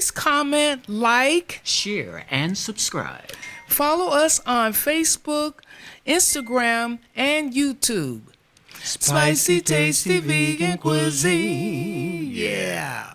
Please comment, like, share, and subscribe. Follow us on Facebook, Instagram, and YouTube. Spicy, tasty vegan cuisine. Yeah.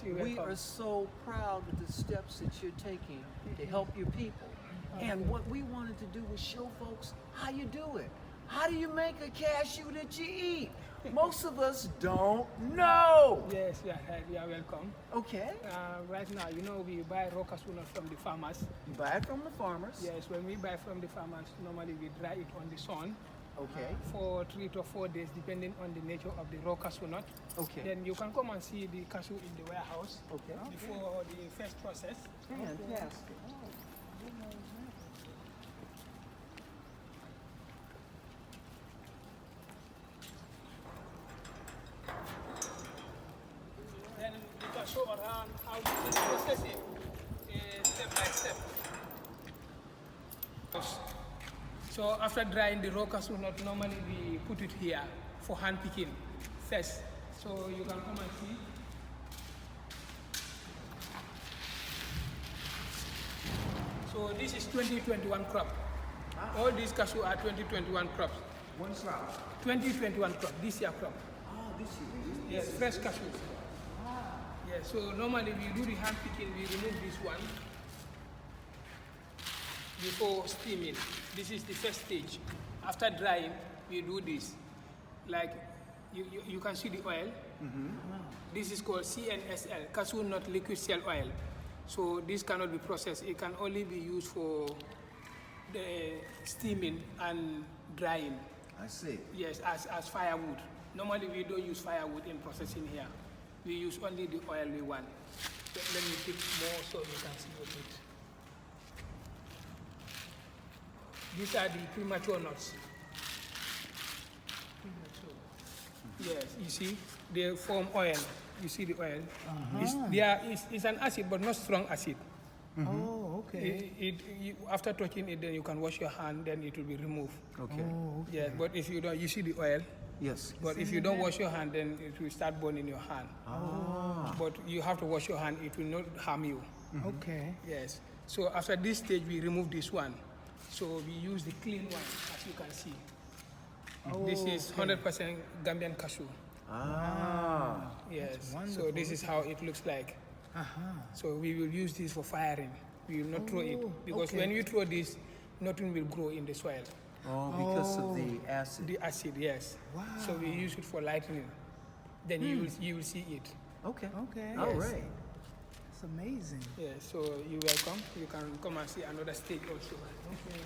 We are so proud of the steps that you're taking to help your people. And what we wanted to do was show folks how you do it. How do you make a cashew that you eat? Most of us don't know. Yes, you are welcome. Okay. Right now, we buy raw cashew nut from the farmers. You buy it from the farmers? Yes, when we buy from the farmers, normally we dry it on the sun. Okay. For 3 to 4 days, depending on the nature of the raw cashew nut. Okay. Then you can come and see the cashew in the warehouse. Okay. Before the first process. Fantastic. Then you can show around how you process it step by step. So after drying the raw cashew nut, normally we put it here for hand picking first. So you can come and see. So this is 2021 crop. All these cashew are 2021 crops. One crop? 2021 crop, this year crop. Oh, this year? Yes, fresh cashews. Yeah, so normally we do the hand picking, we remove this one before steaming. This is the first stage. After drying, we do this. like you can see the oil. This is called CNSL, cashew nut liquid cell oil. So this cannot be processed. It can only be used for the steaming and drying. I see. Yes, as firewood. Normally we don't use firewood in processing here. We use only the oil we want. Let me take more so you can see with it. These are the premature nuts. Yes, you see, they form oil. You see the oil. It's an acid, but not strong acid. Oh, okay. After touching it, then you can wash your hand, then it will be removed. Okay. Oh, okay. Yeah, but if you don't, you see the oil. Yes. But if you don't wash your hand, then it will start burning your hand. But you have to wash your hand; it will not harm you. Okay. Yes. So after this stage, we remove this one. So we use the clean one, as you can see. This is 100% Gambian cashew. Yes. So this is how it looks like. So we will use this for firing. We will not throw it because when you throw this, nothing will grow in the soil. Oh, because of the acid. The acid, yes. Wow. So we use it for lightning. Then you will see it. Okay. Okay. All right. It's amazing. Yeah. So you're welcome. You can come and see another stage also. Okay.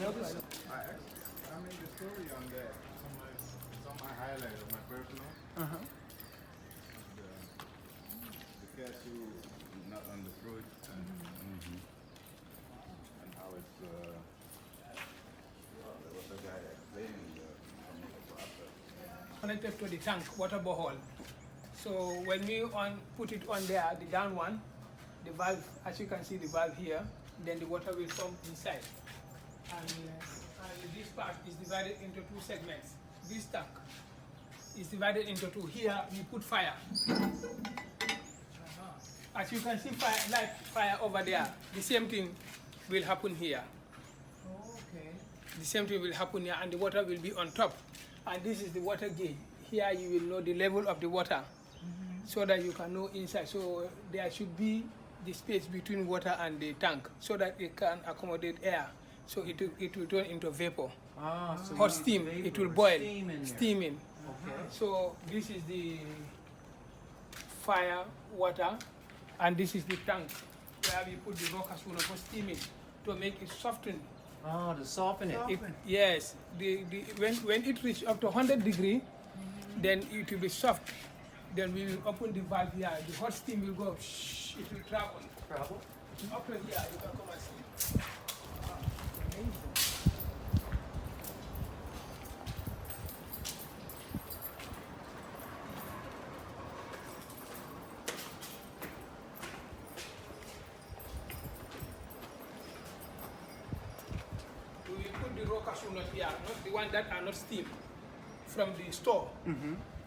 Now this. I made the story on that. It's on my highlight of my personal. The cashew nut on the fruit and how it's there was a guy explaining the process. Connected to the tank, water borehole. So when we put it on there, the down one, the valve, as you can see the valve here, then the water will come inside. And this part is divided into two segments. This tank is divided into two. Here we put fire. As you can see fire over there, the same thing will happen here. Okay. The same thing will happen here and the water will be on top. And this is the water gauge. Here you will know the level of the water so that you can know inside. So there should be the space between water and the tank so that it can accommodate air. So it will turn into vapor. So Hot steam, it will boil. Steam in there. Steaming. Okay. So this is the fire, water, and this is the tank where we put the raw cashew nut for steaming to make it soften. Oh, to soften it. Yes, when it reaches up to 100 degrees, then it will be soft. Then we will open the valve here. The hot steam will go. Shh, it will travel. Travel. Up to here, you can come and see. We will put the raw cashew nut here, not the one that are not steamed from the store,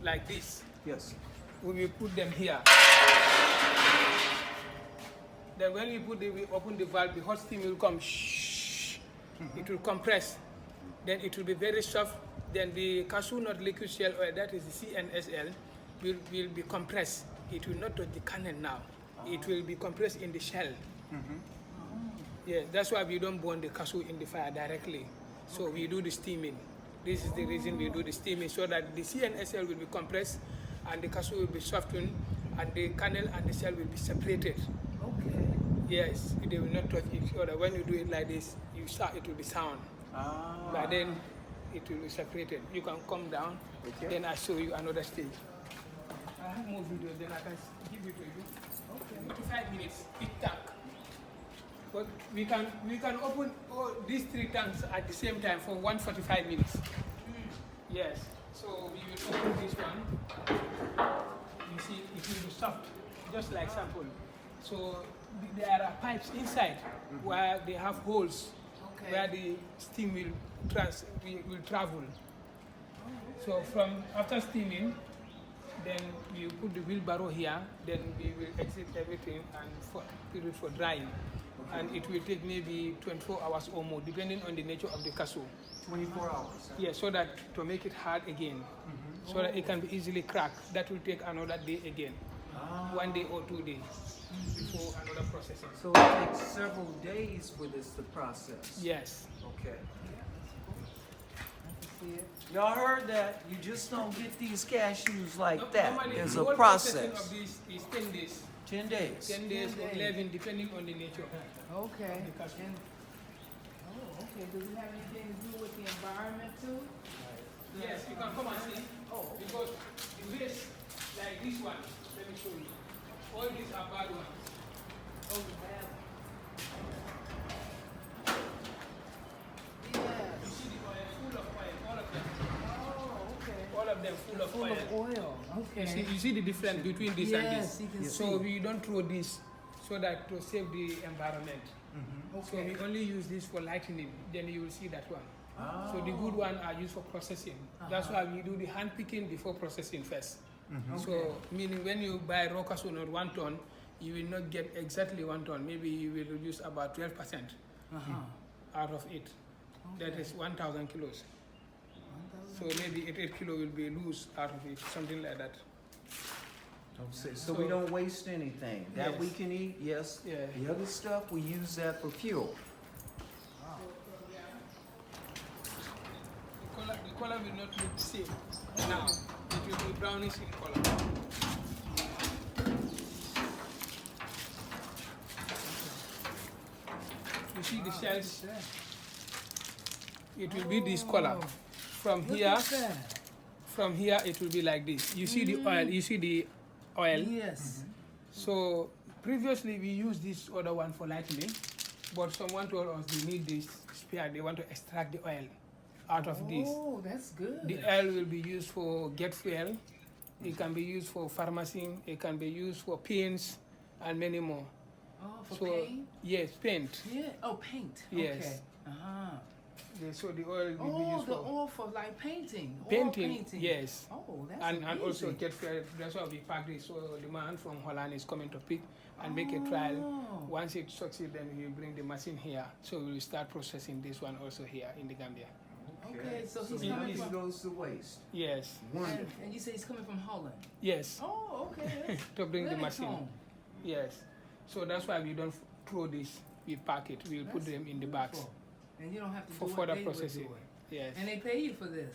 like this. Yes. We will put them here. Then when we open the valve, the hot steam will come. Shh. It will compress. Then it will be very soft. Then the cashew nut liquid shell oil, that is the CNSL, will be compressed. It will not touch the kernel now. It will be compressed in the shell. Yeah, that's why we don't burn the cashew in the fire directly. So we do the steaming. This is the reason we do the steaming, so that the CNSL will be compressed and the cashew will be softened and the kernel and the shell will be separated. Okay. Yes, they will not touch each other. When you do it like this, it will be sound. But then it will be separated. You can come down, then I show you another stage. I have more videos, then I can give it to you. Okay. 45 minutes, big tank. But we can open all these three tanks at the same time for 145 minutes. Yes. So we will open this one. You see, it will be soft, just like sample. So there are pipes inside where they have holes where the steam will travel. So after steaming, then we put the wheelbarrow here, then we will exit everything and put it for drying. And it will take maybe 24 hours or more, depending on the nature of the cashew. 24 hours. Yeah, so that to make it hard again, so that it can be easily cracked. That will take another day again, 1 day or 2 days before another processing. So it takes several days for this to process. Yes. Okay. see it. Y'all heard that? You just don't get these cashews like that. Normally, There's the a whole processing process. of this is 10 days. 10 days. 10 days 10 or days. 11, depending on the nature. Okay. The cashew. And, oh, okay. Does it have anything to do with the environment too? Yes, you can come and see. Oh, Because the waste, like this one, let me show you. All these are bad ones. oh, you have. You Yes. see the oil, full of oil, all of them. Oh, okay. All of them full of Full oil. of oil. Okay. You see the difference between this and Yes, this. you can So see. we don't throw this so that to save the environment. So Okay. we only use this for lightening, then you will see that one. So the good one are used for processing. That's why we do the hand picking before processing first. So meaning when you buy raw cashew nut 1 ton, you will not get exactly 1 ton. Maybe you will reduce about 12% out of it. That is 1,000 kilos. So maybe 8 kilo will be loose out of it, something like that. So we don't waste anything. That Yes. we can eat, yes. Yeah. The other stuff, we use that for fuel. The color will not look the same. Now, it will be brownish in color. You see the shells? It will be this color. From Look here, at that. from here it will be like this. You see the oil, you see the oil. Yes. So previously we used this other one for lightening, but someone told us they need this spare, they want to extract the oil out of this. Oh, that's good. The oil will be used for get fuel, it can be used for pharmacy, it can be used for paints and many more. Oh, for So paint? yes, paint. Yeah. Oh, paint. Yes. Okay. Uh-huh. So the oil will be Oh, used the for oil for like painting. Oil painting. Yes. Oh, that's And also amazing. get fuel. That's why we pack this. So the man from Holland is coming to pick and make a trial. Oh. Once it succeeds, then we bring the machine here. So we will start processing this one also here in the Gambia. Okay, so he's it coming just from. goes to waste. Yes. Wonderful. And you say he's coming from Holland. Yes. Oh, okay. That's To bring the really machine. cool. Yes. So that's why we don't throw this. We pack it. We will put That's them in the bags beautiful. And you don't have to for do it, further they would processing. do it. Yes. And they pay you for this.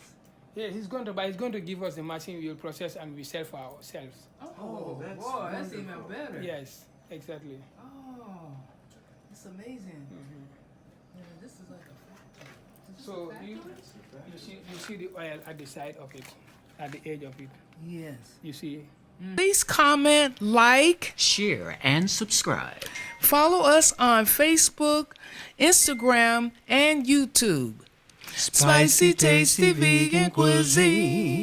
Yeah, he's going to buy. He's going to give us the machine. We will process and we sell for ourselves. Oh, that's boy, that's even wonderful. better. Yes. Exactly. Oh, it's amazing. Yeah, this is like a factory. Is this a So factory? you see the oil at the side of it, at the edge of it. Yes. You see. Please comment, like, Share and subscribe. follow us on Facebook, Instagram, and YouTube. Spicy, tasty vegan cuisine.